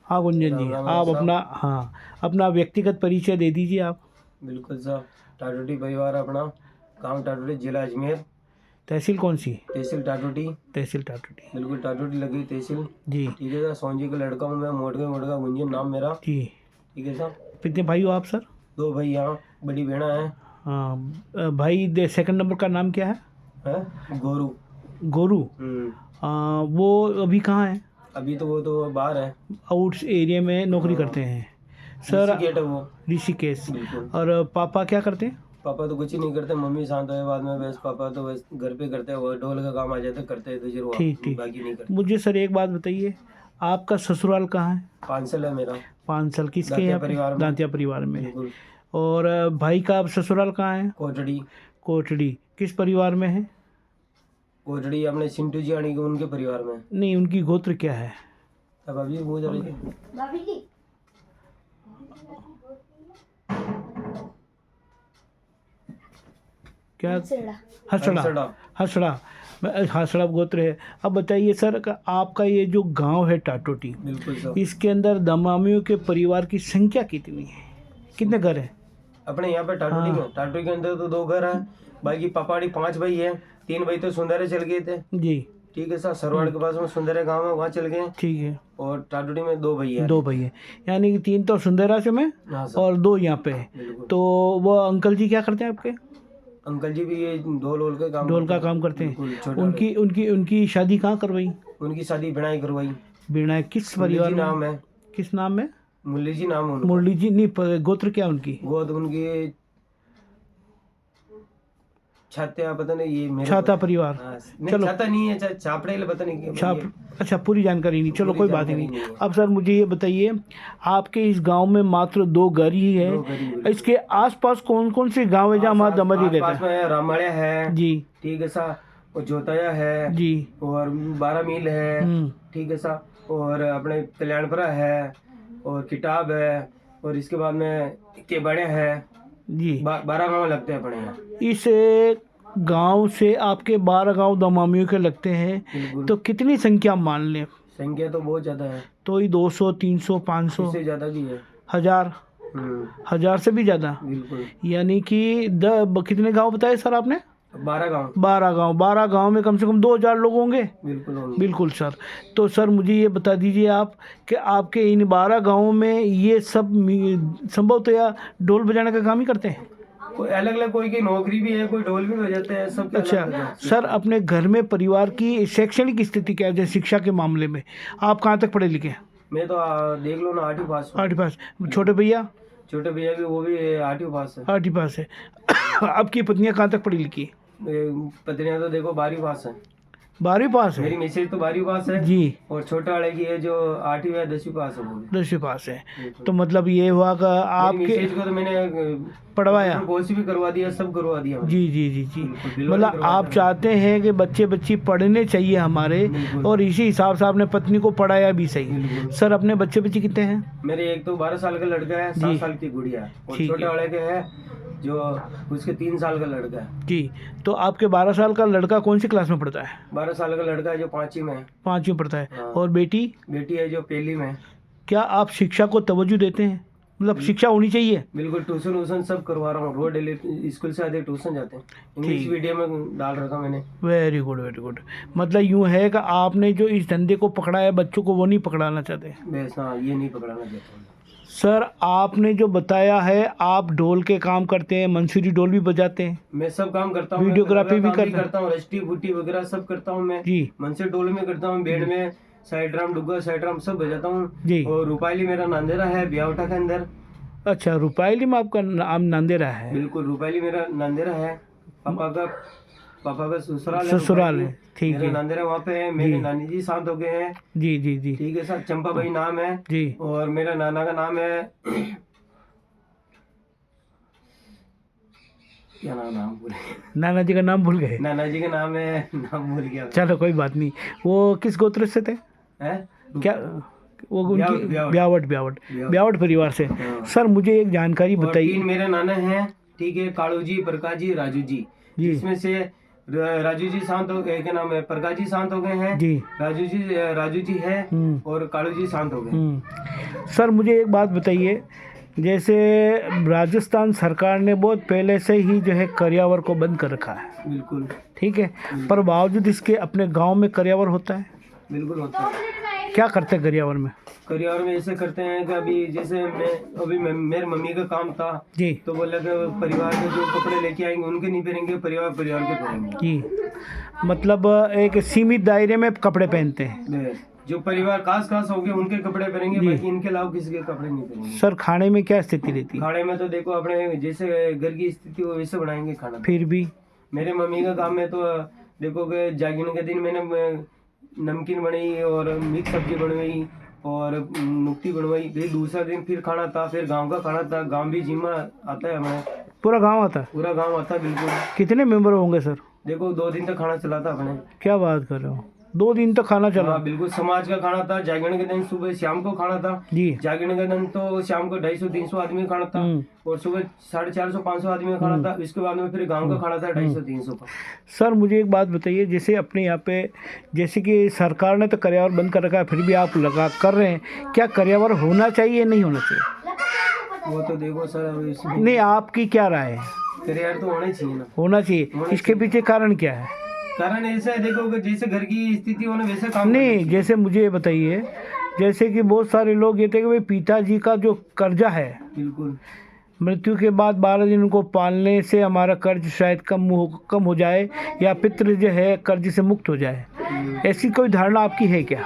हाँ गुंजन जी, राम राम आप साहब। अपना, हाँ, अपना व्यक्तिगत परिचय दे दीजिए आप। बिल्कुल साहब, टाटोटी परिवार अपना, गांव टाटोटी, जिला अजमेर, तहसील कौन सी? तहसील टाटोटी। तहसील टाटोटी। बिल्कुल टाटोटी लगी तहसील। जी ठीक है सर, सोनजी का लड़का हूँ मैं, मोटका गुंजन नाम मेरा। जी। ठीक है सर। कितने भाई हो आप सर? 2 भाई यहाँ, बड़ी बहना है। हाँ, भाई सेकंड नंबर का नाम क्या है? गोरू। गोरू। हम्म। वो अभी कहाँ है? अभी तो वो तो बाहर है। आउट एरिया में नौकरी हाँ, करते हैं सर? ऋषिकेश है वो। ऋषिकेश। बिल्कुल। और पापा क्या करते हैं? पापा तो कुछ ही नहीं करते, मम्मी शांत है बाद में, बस पापा तो बस घर पे करते हैं, वो ढोल का काम आ जाता है, करते हैं तो जरूर, ठीक ठीक। बाकी नहीं करते। मुझे सर एक बात बताइए, आपका ससुराल कहाँ है? 5 साल है मेरा। 5 साल किसके दातिया यहाँ पे? परिवार में। दांतिया परिवार में। बिल्कुल। और भाई का अब ससुराल कहाँ है? कोटड़ी। कोटड़ी। किस परिवार में है? कोटड़ी अपने सिंटू जी आनी के उनके परिवार में। नहीं, उनकी गोत्र क्या है? अब अभी वो जा रही है। क्या? हसड़ा। हंसड़ा। हसड़ा। हसड़ा गोत्र है। अब बताइए सर, आपका ये जो गांव है टाटोटी, बिल्कुल सर। इसके अंदर दमामियों के परिवार की संख्या कितनी है? कितने घर हैं? अपने यहाँ पे टाटोटी हाँ। में, टाटोटी के अंदर तो 2 घर हैं, बाकी पपाड़ी 5 भाई हैं। 3 भाई तो सुंदरे चल गए थे। जी। ठीक है सर, सरवाड़ के पास में सुंदरे गांव है, वहाँ चल गए। ठीक है। और टाटोटी में 2 भाई हैं। 2 भाई हैं, यानी कि 3 तो सुंदरा से में हाँ सर। और 2 यहाँ पे है। बिल्कुल। तो वो अंकल जी क्या करते हैं आपके? अंकल जी भी ये ढोल वोल का काम ढोल का करते हैं। काम करते हैं। बिल्कुल, छोटे उनकी उनकी उनकी शादी कहाँ करवाई? उनकी शादी बिनाई करवाई। बीणा किस मुरली परिवार जी में? नाम है। किस नाम है? मुरली जी नाम है उनका। मुरली जी नहीं, गोत्र क्या उनकी? गोद उनकी छात्या, पता नहीं ये मेरे छाता को- परिवार। हाँ, नहीं चलो। छाता नहीं है, छापड़े पता नहीं क्या छाप। ये। अच्छा, पूरी जानकारी नहीं, चलो पूरी कोई बात ही जानकारी नहीं। नहीं है। अब सर मुझे ये बताइए, आपके इस गांव में मात्र 2 घर ही है? 2 गरीब बिल्कुल। इसके आसपास कौन कौन से गांव है जहाँ हमारा दमरी रहता पास है? में रामाड़िया है। जी ठीक है सा, और जोताया है। जी। और 12 मील है। हम्म। ठीक है सा, और अपने कल्याणपुरा है, और किताब है, और इसके बाद में केबड़े है। जी। 12 गाँव लगते हैं अपने यहाँ। इस गांव से आपके 12 गांव दमामियों के लगते हैं, बिल्कुल। तो कितनी संख्या मान लें? संख्या तो बहुत ज्यादा है, तो ही 200, 300, 500, इससे ज्यादा भी है। 1000? 1000 से भी ज़्यादा? बिल्कुल। यानी कि कितने गांव बताए सर आपने? 12 गाँव। 12 गांव। 12 गांव में कम से कम 2000 लोग होंगे। बिल्कुल होंगे। बिल्कुल सर। तो सर मुझे ये बता दीजिए आप कि आपके इन 12 गांवों में ये सब संभवतया ढोल बजाने का काम ही करते हैं? कोई अलग अलग, कोई की नौकरी भी है, कोई ढोल भी बजाते हैं, सबके अलग अलग अच्छा है। सर, अपने घर में परिवार की शैक्षणिक स्थिति क्या है, जैसे शिक्षा के मामले में आप कहाँ तक पढ़े लिखे हैं? मैं तो देख लो ना, 8वीं पास हूँ। 8वीं पास। छोटे भैया? छोटे भैया भी, वो भी 8वीं पास है। 8वीं पास है। आपकी पत्नियाँ कहाँ तक पढ़ी लिखी? पत्नियां तो देखो 12वीं पास है। 12वीं पास मेरी है? मिसेज तो 12वीं पास है। जी। और छोटा वाले की है जो 8वीं या 10वीं पास है, वो भी। 10वीं पास है। बिल्कुल। तो मतलब ये हुआ कि मेरी आपके मिसेज को तो मैंने पढ़वाया? कोर्स भी करवा दिया, सब करवा दिया मैंने। जी जी जी जी। बिल्कुल, बिल्कुल मतलब करवाया आप था। चाहते हैं कि बच्चे बच्ची पढ़ने चाहिए हमारे, बिल्कुल। और इसी हिसाब से आपने पत्नी को पढ़ाया भी सही। बिल्कुल। सर, अपने बच्चे बच्ची कितने हैं? मेरे एक तो 12 साल का लड़का है, जी। 7 साल की गुड़िया है, और ठीक छोटे है। वाले के है जो उसके 3 साल का लड़का है। जी। तो आपके 12 साल का लड़का कौन सी क्लास में पढ़ता है? 12 साल का लड़का है जो 5वीं में है। 5वीं में पढ़ता है। हाँ। और बेटी? बेटी है जो 1ली में है। क्या आप शिक्षा को तवज्जो देते हैं? मतलब शिक्षा होनी चाहिए? बिल्कुल, ट्यूशन वूशन सब करवा रहा हूँ, रोज डेली स्कूल से आते ट्यूशन जाते हैं, इंग्लिश ठीक। मीडियम में डाल रखा मैंने। Very good, very good. मतलब यूँ है कि आपने जो इस धंधे को पकड़ा है, बच्चों को वो नहीं पकड़ाना चाहते? बस हाँ, ये नहीं पकड़ाना चाहता हूँ। सर, आपने जो बताया है, आप ढोल के काम करते हैं, मंसूरी ढोल भी बजाते हैं? मैं सब काम करता हूँ, वीडियोग्राफी भी करता हूँ, रस्टी बूटी वगैरह सब करता हूँ मैं। जी मनसे डोल में करता हूँ, बेड़ में साइड ड्रम, डुग्गा साइड ड्रम सब बजाता हूँ जी। और रुपाली मेरा नांदेरा है ब्यावटा के अंदर। अच्छा, रुपायली में आपका नाम नांदेरा है? बिल्कुल, रुपाली मेरा नांदेरा है। पापा का ससुराल है। ससुराल है, रुपाली ठीक मेरा है। नांदेरा, वहाँ पे है। मेरे जी। नानी जी शांत हो गए हैं। जी जी जी। ठीक है सर, चंपा भाई नाम है। जी। और मेरा नाना का नाम है क्या नाम भूल गया। नाना जी का नाम भूल गए? नाना जी का नाम है, नाम भूल गया। चलो कोई बात नहीं। वो किस गोत्र से थे? हैं? क्या वो उनकी? ब्यावट। ब्यावट। ब्यावट। ब्यावट परिवार से। हाँ। सर, मुझे एक जानकारी और बताइए। 3 मेरे नाना हैं। ठीक है, कालू जी, प्रकाश जी, राजू जी। जी। इसमें से राजू जी शांत हो गए, क्या नाम है, प्रकाश जी शांत हो गए हैं। जी। राजू जी है। हम्म। और कालू जी शांत हो गए। सर मुझे एक बात बताइए, जैसे राजस्थान सरकार ने बहुत पहले से ही जो है करियावर को बंद कर रखा है, बिल्कुल ठीक है, पर बावजूद इसके अपने गांव में करियावर होता है, बिल्कुल होता है। क्या करते हैं करियावर में? करियावर में ऐसे करते हैं कि अभी जैसे मेरे मम्मी का काम था, जी तो बोला कि परिवार के जो कपड़े लेके आएंगे उनके नहीं पहनेंगे, परिवार के पहनेंगे। जी, मतलब एक सीमित दायरे में कपड़े पहनते हैं। जो परिवार खास हो गए उनके कपड़े पहनेंगे, जी। बाकी इनके अलावा किसी के कपड़े नहीं पहनेंगे। सर खाने में क्या स्थिति रहती है? खाने में तो देखो अपने जैसे घर की स्थिति हो वैसे बनाएंगे खाना। फिर भी मेरे मम्मी का काम है तो देखो कि जागरण के दिन मैंने नमकीन बनाई और मिक्स सब्जी बनवाई और नुक्ती बनवाई, फिर दूसरा दिन फिर खाना था, फिर गांव का खाना था। गांव भी जिम्मा आता है हमें, पूरा गांव आता है? पूरा गांव आता है बिल्कुल। कितने मेंबर होंगे सर? देखो 2 दिन तक खाना चला था अपने। क्या बात कर रहे हो, 2 दिन तक खाना चला? हाँ बिल्कुल, समाज का खाना था। जागरण के दिन सुबह शाम को खाना था। जी जागरण के दिन तो शाम को 250-300 आदमी का खाना था और सुबह 450-500 आदमी का खाना था। इसके बाद में फिर गांव का खाना था 250-300 का। सर मुझे एक बात बताइए, जैसे अपने यहाँ पे जैसे कि सरकार ने तो करियावर बंद कर रखा है, फिर भी आप लगा कर रहे हैं, क्या करियावर होना चाहिए नहीं होना चाहिए? वो तो देखो सर अब इसमें नहीं, आपकी क्या राय है? करियर तो होना ही चाहिए ना। होना चाहिए। इसके पीछे कारण क्या है? कारण ऐसा है देखो कि जैसे घर की स्थिति होने वैसे काम नहीं, जैसे मुझे ये बताइए, जैसे कि बहुत सारे लोग ये थे कि भाई पिताजी का जो कर्जा है, बिल्कुल मृत्यु के बाद 12 दिन उनको पालने से हमारा कर्ज शायद कम हो जाए, या पितृ जो है कर्ज से मुक्त हो जाए, ऐसी कोई धारणा आपकी है क्या?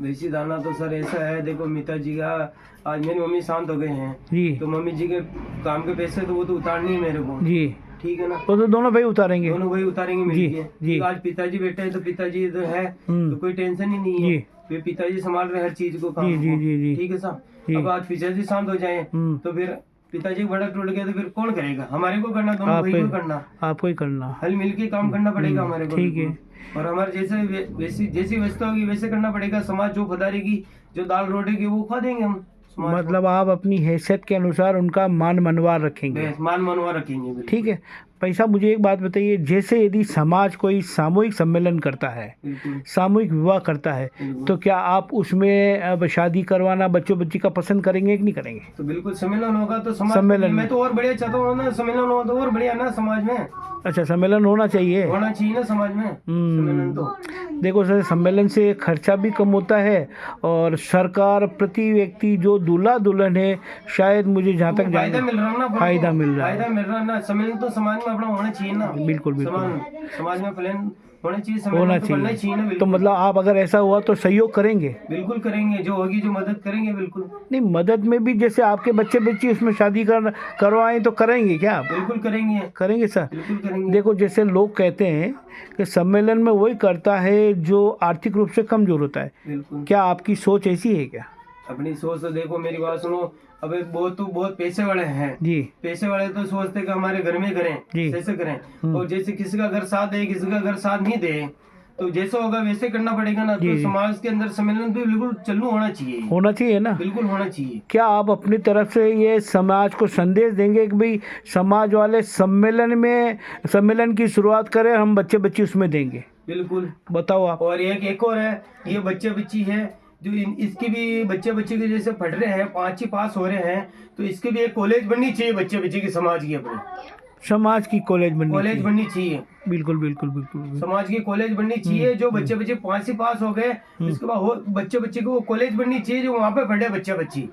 वैसी धारणा तो सर ऐसा है, देखो मिता जी का आज मेरी मम्मी शांत हो गए हैं जी तो मम्मी जी के काम के पैसे तो वो तो उतारनी है मेरे को, जी, ठीक है ना। वो तो दोनों भाई उतारेंगे। दोनों भाई उतारेंगे जी, मिलके। जी। आज पिताजी बैठे हैं तो पिताजी तो है हम्म। तो कोई टेंशन ही नहीं जी। है, फिर पिताजी संभाल रहे हर चीज को, काम जी, जी, को। जी, जी। ठीक है साहब। जी। अब आज पिताजी शांत हो जाए तो फिर पिताजी बड़ा टूट गया तो फिर कौन करेगा? हमारे को करना, दोनों भाई को करना, आपको ही करना। हल मिलके काम करना पड़ेगा हमारे को। ठीक है। और हमारे जैसी व्यवस्था होगी वैसे करना पड़ेगा। समाज जो पधारेगी, जो दाल रोटी की वो खा देंगे हम समाज को। मतलब आप अपनी हैसियत के अनुसार उनका मान मनवार रखेंगे। बस मान मनवा रखेंगे बिल्कुल। ठीक है। पैसा मुझे एक बात बताइए, जैसे यदि समाज कोई सामूहिक सम्मेलन करता है, बिल्कुल सामूहिक विवाह करता है, बिल्कुल। तो क्या आप उसमें अब शादी करवाना बच्चों बच्ची का पसंद करेंगे कि नहीं करेंगे? तो बिल्कुल सम्मेलन होगा तो समाज सम्मेलन मैं तो और बढ़िया चाहता हूँ ना, सम्मेलन हो तो और बढ़िया ना समाज में अच्छा, सम्मेलन होना चाहिए। होना चाहिए ना समाज में सम्मेलन। तो देखो सर, सम्मेलन से खर्चा भी कम होता है और सरकार प्रति व्यक्ति जो दूल्हा दुल्हन है, शायद मुझे जहाँ तक फायदा मिल रहा है ना, फायदा मिल रहा है। फायदा मिल रहा है ना। सम्मेलन तो समाज में अपना होना चाहिए ना। बिल्कुल बिल्कुल समाज में प्लान होना चाहिए, होना सम्मेलन तो करना चाहिए। चाहिए ना। तो बिल्कुल मतलब आप अगर ऐसा हुआ तो सहयोग करेंगे? बिल्कुल करेंगे, जो होगी जो मदद करेंगे बिल्कुल। नहीं, मदद में भी जैसे आपके बच्चे बच्ची उसमें शादी करवाएं तो करेंगे क्या आप? बिल्कुल करेंगे, करेंगे सर। बिल्कुल करेंगे। देखो, जैसे लोग कहते हैं कि सम्मेलन में वही करता है जो आर्थिक रूप से कमजोर होता है, बिल्कुल क्या आपकी सोच ऐसी है क्या? अपनी सोच तो देखो, मेरी बात सुनो। अबे बहुत पैसे वाले हैं जी पैसे वाले तो सोचते कि हमारे घर में करें, जी। कैसे करें। और जैसे किसी का घर साथ दे, किसी का घर साथ नहीं दे, तो जैसा होगा वैसे करना पड़ेगा ना। तो समाज के अंदर सम्मेलन भी बिल्कुल चालू होना चाहिए ना। बिल्कुल होना चाहिए। क्या क्या आप अपनी तरफ से ये समाज को संदेश देंगे कि भाई समाज वाले सम्मेलन की शुरुआत करें, हम बच्चे बच्ची उसमें देंगे? बिल्कुल बताओ आप। और एक और है, ये बच्चे बच्ची है जो इसकी भी बच्चे बच्चे के जैसे पढ़ रहे हैं, 5वीं पास हो रहे हैं, तो इसकी भी एक कॉलेज बननी चाहिए बच्चे बच्चे की, समाज की, अपने समाज की कॉलेज बननी चाहिए। बिल्कुल बिल्कुल बिल्कुल। समाज की कॉलेज बननी चाहिए। जो बच्चे बच्चे 5वीं पास हो गए, इसके बाद बच्चे बच्चे को कॉलेज बननी चाहिए जो वहाँ पे पढ़े बच्चे बच्ची।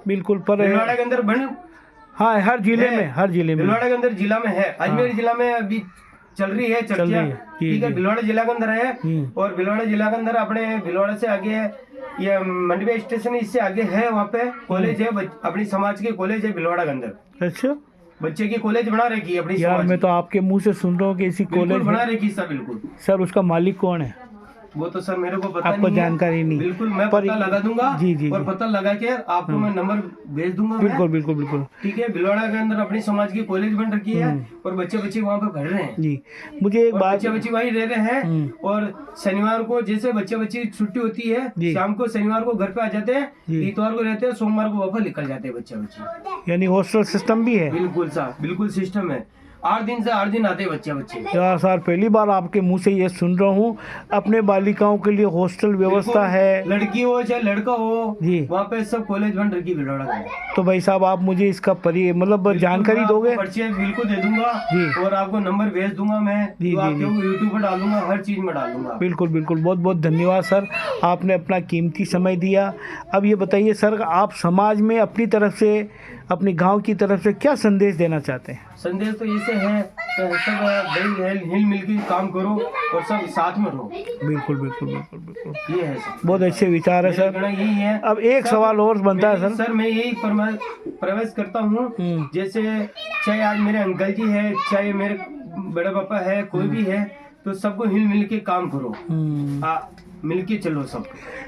बिल्कुल। पर भिलवाड़ा के अंदर हाँ, हर जिले में भिलवाड़ा के अंदर जिला में है, अजमेर जिला में अभी चल रही है चर्चा। ठीक है, भिलवाड़ा जिला के अंदर है। और भिलवाड़ा जिला के अंदर अपने भिलवाड़ा से आगे है, ये मंडवे स्टेशन इससे आगे है, वहाँ पे कॉलेज है, अपनी समाज की कॉलेज है भिलवाड़ा के अंदर। अच्छा, बच्चे की कॉलेज बना रखी है अपनी यार समाज मैं तो आपके मुंह से सुन रहा हूँ कि इसी कॉलेज बना रखी है। बिल्कुल सर, उसका मालिक कौन है? वो तो सर मेरे को पता आपको नहीं जानकारी नहीं? बिल्कुल मैं पता लगा दूंगा। जी और पता लगा के आपको मैं नंबर भेज दूंगा। बिल्कुल बिल्कुल बिल्कुल। ठीक है, भिलवाड़ा के अंदर अपनी समाज की कॉलेज बन रखी है और बच्चे बच्चे वहाँ पे पढ़ रहे हैं। जी, मुझे एक बात, बच्चे बच्चे वहीं रह रहे हैं। और शनिवार को जैसे बच्चे बच्ची छुट्टी होती है, शाम को शनिवार को घर पे आ जाते हैं, इतवार को रहते हैं, सोमवार को वापस निकल जाते हैं बच्चे बच्चे। यानी हॉस्टल सिस्टम भी है? बिल्कुल साहब, बिल्कुल सिस्टम है। 8 दिन से 8 दिन आते हैं बच्चे। यार सर पहली बार आपके मुंह से ये सुन रहा हूँ। अपने बालिकाओं के लिए हॉस्टल व्यवस्था है, लड़की हो चाहे लड़का हो जी, वहाँ पे सब कॉलेज बन रखी भिलवाड़ा में। तो भाई साहब आप मुझे इसका मतलब जानकारी दोगे? पर्ची बिल्कुल दे दूंगा जी, और आपको नंबर भेज दूंगा मैं, जी, तो जी, आपके यूट्यूब पर डालूंगा, हर चीज में डालूंगा। बिल्कुल बिल्कुल, बहुत बहुत धन्यवाद सर, आपने अपना कीमती समय दिया। अब ये बताइए सर, आप समाज में अपनी तरफ से, अपने गांव की तरफ से क्या संदेश देना चाहते हैं? संदेश तो ऐसे है कि सब हिल मिल के काम करो और सब साथ में रहो। बिल्कुल बिल्कुल बिल्कुल बिल्कुल, ये है सर, बहुत अच्छे विचार है सर। यही है। अब एक सवाल और बनता है सर। सर मैं यही प्रवेश करता हूँ, जैसे चाहे आज मेरे अंकल जी है, चाहे मेरे बड़े पापा है, कोई भी है, तो सबको हिल मिल के काम करो, मिलके चलो सब,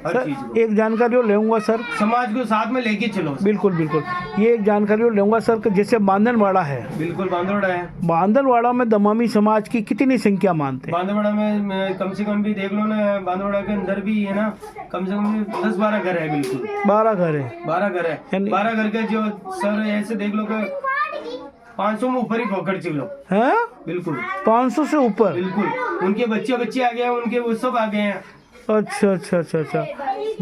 हर चीज को। एक जानकारी और लेऊंगा सर, समाज को साथ में लेके चलो। बिल्कुल बिल्कुल, ये एक जानकारी और लेऊंगा सर कि जैसे बांधनवाड़ा है, बिल्कुल बांधवड़ा है, बांधनवाड़ा में दमामी समाज की कितनी संख्या मानते हैं? बांधवड़ा में कम से कम भी देख लो ना, बांधवड़ा के अंदर भी है ना, कम से कम 10-12 घर है। बिल्कुल 12 घर है, 12 घर है। 12 घर के जो सर ऐसे देख लो कि 500 में ऊपर ही पकड़ चलो हैं? बिल्कुल 500 से ऊपर? बिल्कुल, उनके बच्चे आ गए हैं, उनके वो सब आ गए हैं। अच्छा अच्छा अच्छा अच्छा,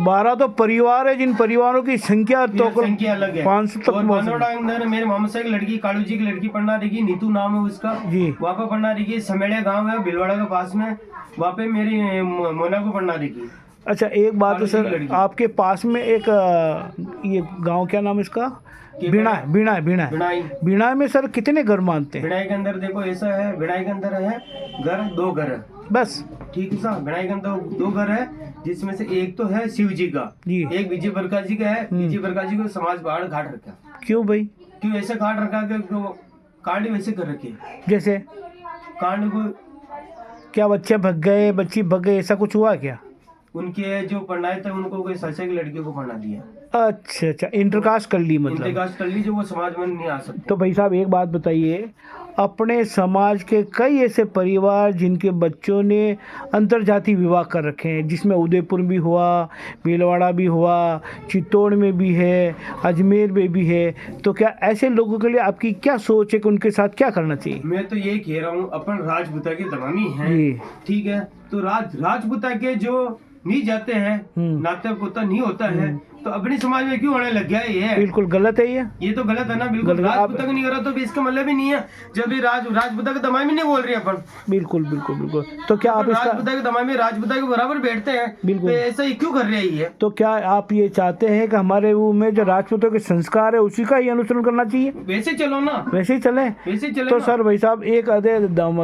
12 तो परिवार है, जिन परिवारों की संख्या तो संख्या अलग है। 500 तक। और बांधवड़ा के अंदर मेरे मामा से एक लड़की, कालू जी की लड़की पढ़ना रही, नीतू नाम है उसका जी, वहाँ पे पढ़ना रही। समेड़िया गांव है भिलवाड़ा के पास में, वहाँ पे मेरी मोना को पढ़ना रही। अच्छा एक बात है सर, लड़की। आपके पास में एक ये गांव क्या नाम है इसका? बीणा है, बीणा है, बीणा है। बिनाई, बीणा में सर कितने घर मानते हैं? बिनाई के अंदर देखो ऐसा है, बिनाई के अंदर है घर 2 घर है बस? ठीक है साहब, बिनाई के अंदर 2 घर है, जिसमें से एक तो है शिव जी का, जी, एक विजय प्रकाश जी का है। विजय प्रकाश जी को समाज बाहर घाट रखा। क्यों भाई? क्यों ऐसे घाट रखा कि कांड वैसे कर रखे, जैसे कांड को क्या बच्चे भग गए, बच्ची भग गए, ऐसा कुछ हुआ क्या? उनके जो पढ़ाए थे उनको कोई सच्चे की लड़की को पढ़ा दिया, अच्छा अच्छा, इंटरकास्ट कर ली मतलब? इंतकाश कर ली, जो वो समाज में नहीं आ सकते। तो भाई साहब एक बात बताइए, अपने समाज के कई ऐसे परिवार जिनके बच्चों ने अंतरजातीय विवाह कर रखे हैं, जिसमें उदयपुर भी हुआ, भीलवाड़ा भी हुआ, चित्तौड़ में भी है, अजमेर में भी है, तो क्या ऐसे लोगों के लिए आपकी क्या सोच है कि उनके साथ क्या करना चाहिए? मैं तो ये कह रहा हूँ, अपन राजपूता के दमामी हैं, जी, ठीक है, तो राजपूता के जो नहीं जाते हैं, नाते पोता नहीं होता है, तो अपने समाज में क्यों होने लग गया ये? बिल्कुल गलत है ये तो गलत है ना, बिल्कुल। राजपूता का नहीं हो रहा तो भी इसका मतलब ही नहीं है, जब भी राजपूता के दमामी नहीं बोल रहे अपन। बिल्कुल बिल्कुल बिल्कुल, तो क्या आप इसका राजपूता के दमामी राजपूता के बराबर बैठते हैं, बिल्कुल, तो ऐसा ही क्यों कर रहे हैं ये? तो क्या आप ये चाहते हैं कि हमारे वो में जो राजपूतों के संस्कार है उसी का ही अनुसरण करना चाहिए? वैसे चलो ना, वैसे ही चले, वैसे चले तो ना। सर भाई साहब एक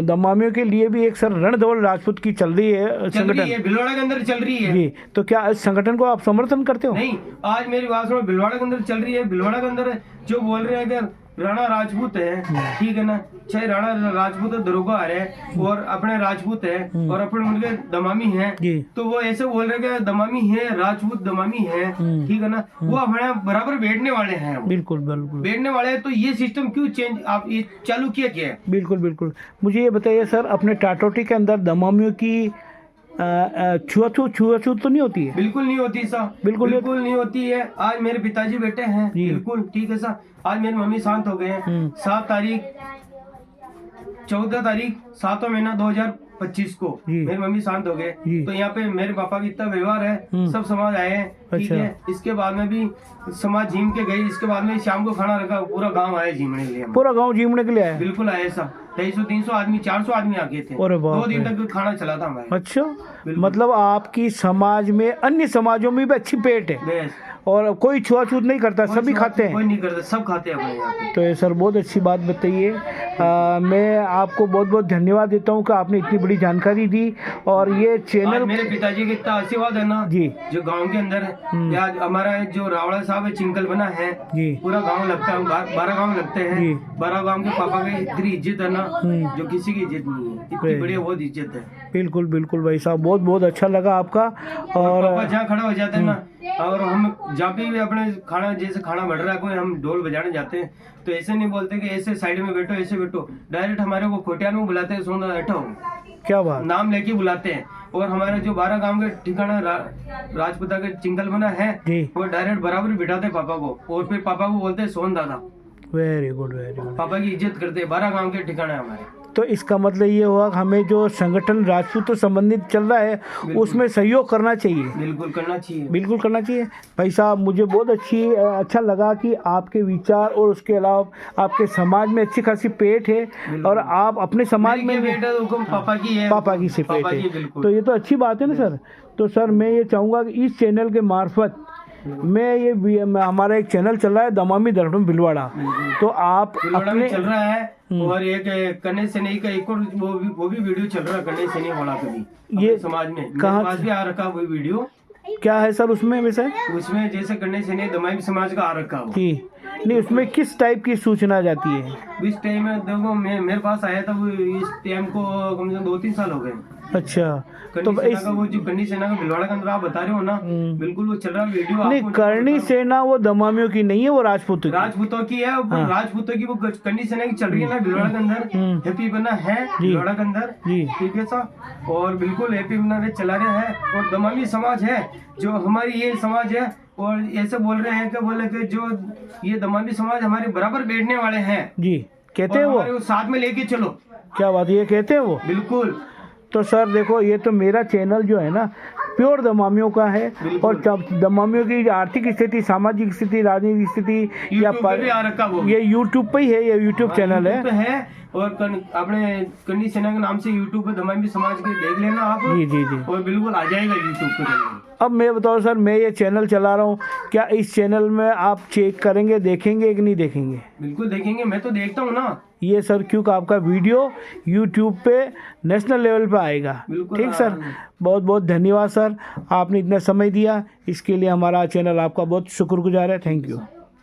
दमामियों के लिए भी एक सर रणधवल राजपूत की चल रही है संगठन, भिलवाड़ा के अंदर चल रही है जी, तो क्या इस संगठन को आप समर्थन करते हो? नहीं, आज मेरी बात सुनो, भिलवाड़ा के अंदर चल रही है। भिलवाड़ा के अंदर जो बोल रहे हैं कि राणा राजपूत है, ठीक है ना, चाहे राणा राजपूत दरोगा है और अपने राजपूत है और अपने उनके दमामी हैं, तो वो ऐसे बोल रहे हैं कि दमामी है, राजपूत दमामी है, ठीक है ना, वो हमारे बराबर बैठने वाले हैं। बिल्कुल बिल्कुल बैठने वाले हैं, तो ये सिस्टम क्यों चेंज आप ये चालू किया क्या है? बिल्कुल बिल्कुल, मुझे ये बताइए सर, अपने टाटोटी के अंदर दमामियों की छुआछूत तो नहीं होती है? बिल्कुल नहीं होती साहब, बिल्कुल नहीं होती है। आज मेरे पिताजी बैठे हैं, बिल्कुल ठीक है साहब, आज मेरी मम्मी शांत हो गए हैं। 14 तारीख 7वां महीना 2025 को मेरी मम्मी शांत हो गए, तो यहाँ पे मेरे पापा की इतना व्यवहार है, सब समाज आए हैं, ठीक है। इसके बाद में भी समाज झीम के गई, इसके बाद में शाम को खाना रखा, पूरा गांव आया झीमने के लिए, पूरा गांव झीमने के लिए आया? बिल्कुल आए सब, 250-300 आदमी, 400 आदमी आ गए थे, 2 दिन तक खाना चला था हमारे। अच्छा, मतलब आपकी समाज में अन्य समाजों में भी अच्छी पेट है और कोई छुआछूत नहीं करता, सभी खाते हैं? कोई नहीं करता, सब खाते हैं अपने यहाँ पे। तो ये सर बहुत अच्छी बात बताइए, मैं आपको बहुत बहुत धन्यवाद देता हूँ कि आपने इतनी बड़ी जानकारी दी। और ये चैनल मेरे पिताजी का इतना आशीर्वाद है ना जी, जो गांव के अंदर है, आज हमारा जो रावड़ा साहब है चिंकल बना है जी, पूरा गांव लगता है, 12 गांव लगते हैं, 12 गांव के पापा की इतनी इज्जत है ना जो किसी की इज्जत नहीं है, इतनी बढ़िया बहुत इज्जत है। बिल्कुल बिल्कुल भाई साहब, बहुत बहुत अच्छा लगा आपका। और पापा जहाँ खड़ा हो जाते हैं ना, और हम जहाँ भी अपने खाना, जैसे खाना बढ़ रहा है कोई, हम ढोल बजाने जाते हैं, तो ऐसे नहीं बोलते कि ऐसे साइड में बैठो, ऐसे बैठो, डायरेक्ट हमारे को खोटियान में बुलाते हैं, सोना बैठो, क्या बात, नाम लेके बुलाते हैं। और हमारे जो 12 गांव के ठिकाना राजपूता के चिंगल बना है, वो डायरेक्ट बराबर बिठाते पापा को, और फिर पापा को बोलते हैं सोन दादा, वेरी गुड, वेरी गुड। पापा की इज्जत करते हैं, 12 गांव के ठिकाने हमारे। तो इसका मतलब ये हुआ कि हमें जो संगठन राजपूत संबंधित चल रहा है उसमें सहयोग करना चाहिए। बिल्कुल करना चाहिए, बिल्कुल करना चाहिए। भाई साहब, मुझे बहुत अच्छा लगा कि आपके विचार और उसके अलावा आपके समाज में अच्छी खासी पेट है और आप अपने समाज में भी पापा की है, पापा की से पेट पापा की, है, बिल्कुल। तो ये तो अच्छी बात है ना सर। तो सर मैं ये चाहूँगा कि इस चैनल के मार्फत हमारा एक चैनल चल रहा है दमामी धर्म भिलवाड़ा, तो आप भिलवाड़ा अपने में चल रहा है और एक कन्या सैनी का एक और वो भी वीडियो चल रहा है, कन्या सैनी वाला का भी ये समाज में मेरे कहाँ पास भी आ रखा वो वीडियो। क्या है सर उसमें वैसे? उसमें जैसे कन्या सैनी दमामी समाज का आ रखा हो जी, नहीं उसमें किस टाइप की सूचना जाती है? इस टाइम में देखो मेरे पास आया था वो, इस टाइम को कम से कम 2-3 साल हो गए। अच्छा, तो करनी सेना का वो जो करनी सेना का भिलवाड़ा के अंदर आप बता रहे हो ना, बिल्कुल वो चल रहा वीडियो। नहीं, करनी सेना वो दमामियों की नहीं है, वो राजपूतों की। राजपूतों की है, राजपूतों की वो करनी सेना की चल रही है ना भिलवाड़ा के अंदर। हैप्पी बना है भिलवाड़ा के अंदर, ठीक है सर, और बिल्कुल हैप्पी बना रहे चला रहे हैं। और दमामी समाज है जो हमारी ये समाज है, और ऐसे बोल रहे हैं कि बोले कि जो ये दमामी समाज हमारे बराबर बैठने वाले हैं जी, कहते हैं वो साथ में लेके चलो। क्या बात, ये कहते हैं वो? बिल्कुल। तो सर देखो, ये तो मेरा चैनल जो है ना प्योर दमामियों का है, और दमामियों की आर्थिक स्थिति, सामाजिक स्थिति, राजनीतिक स्थिति ये यूट्यूब पे ही है, ये यूट्यूब चैनल है। और अपने करनी सेना के नाम से यूट्यूब पे दमामी समाज के देख लेना आप। जी, और बिल्कुल आ जाएगा यूट्यूब पे। अब मैं बताओ सर, मैं ये चैनल चला रहा हूँ, क्या इस चैनल में आप चेक करेंगे, देखेंगे कि नहीं देखेंगे? बिल्कुल देखेंगे, मैं तो देखता हूँ ना ये सर, क्योंकि आपका वीडियो यूट्यूब पे नेशनल लेवल पे आएगा। ठीक सर, बहुत बहुत धन्यवाद सर, आपने इतना समय दिया, इसके लिए हमारा चैनल आपका बहुत शुक्रगुजार है। Thank you.